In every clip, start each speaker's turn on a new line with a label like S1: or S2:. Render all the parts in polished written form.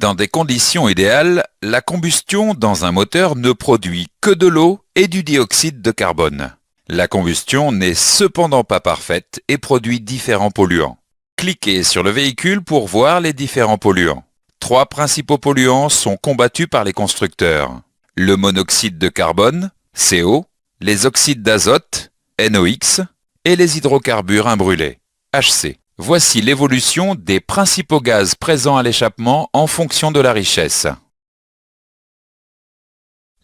S1: Dans des conditions idéales, la combustion dans un moteur ne produit que de l'eau et du dioxyde de carbone. La combustion n'est cependant pas parfaite et produit différents polluants. Cliquez sur le véhicule pour voir les différents polluants. 3 principaux polluants sont combattus par les constructeurs. Le monoxyde de carbone, CO, les oxydes d'azote, NOx, et les hydrocarbures imbrûlés, HC. Voici l'évolution des principaux gaz présents à l'échappement en fonction de la richesse.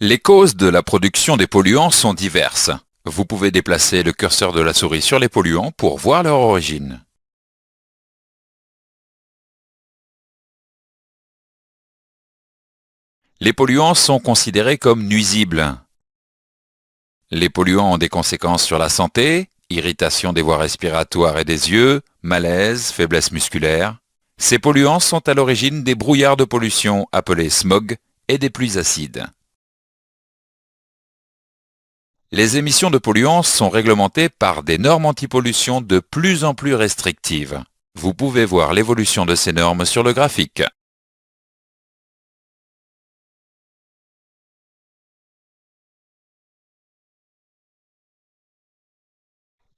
S1: Les causes de la production des polluants sont diverses. Vous pouvez déplacer le curseur de la souris sur les polluants pour voir leur origine. Les polluants sont considérés comme nuisibles. Les polluants ont des conséquences sur la santé, irritation des voies respiratoires et des yeux, malaise, faiblesse musculaire. Ces polluants sont à l'origine des brouillards de pollution appelés smog et des pluies acides. Les émissions de polluants sont réglementées par des normes antipollution de plus en plus restrictives. Vous pouvez voir l'évolution de ces normes sur le graphique.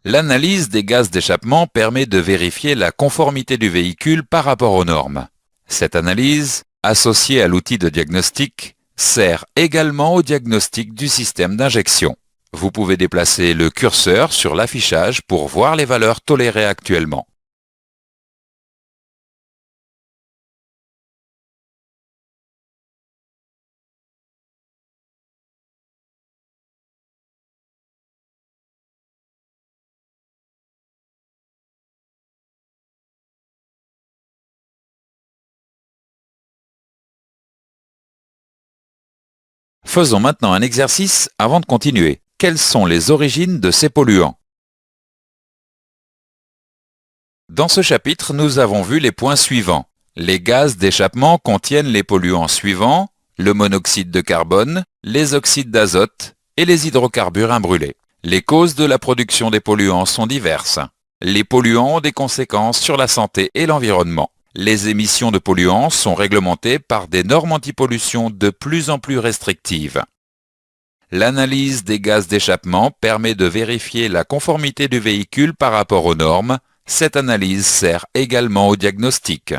S1: L'analyse des gaz d'échappement permet de vérifier la conformité du véhicule par rapport aux normes. Cette analyse, associée à l'outil de diagnostic, sert également au diagnostic du système d'injection. Vous pouvez déplacer le curseur sur l'affichage pour voir les valeurs tolérées actuellement. Faisons maintenant un exercice avant de continuer. Quelles sont les origines de ces polluants? Dans ce chapitre, nous avons vu les points suivants. Les gaz d'échappement contiennent les polluants suivants, le monoxyde de carbone, les oxydes d'azote et les hydrocarbures imbrûlés. Les causes de la production des polluants sont diverses. Les polluants ont des conséquences sur la santé et l'environnement. Les émissions de polluants sont réglementées par des normes antipollution de plus en plus restrictives. L'analyse des gaz d'échappement permet de vérifier la conformité du véhicule par rapport aux normes. Cette analyse sert également au diagnostic.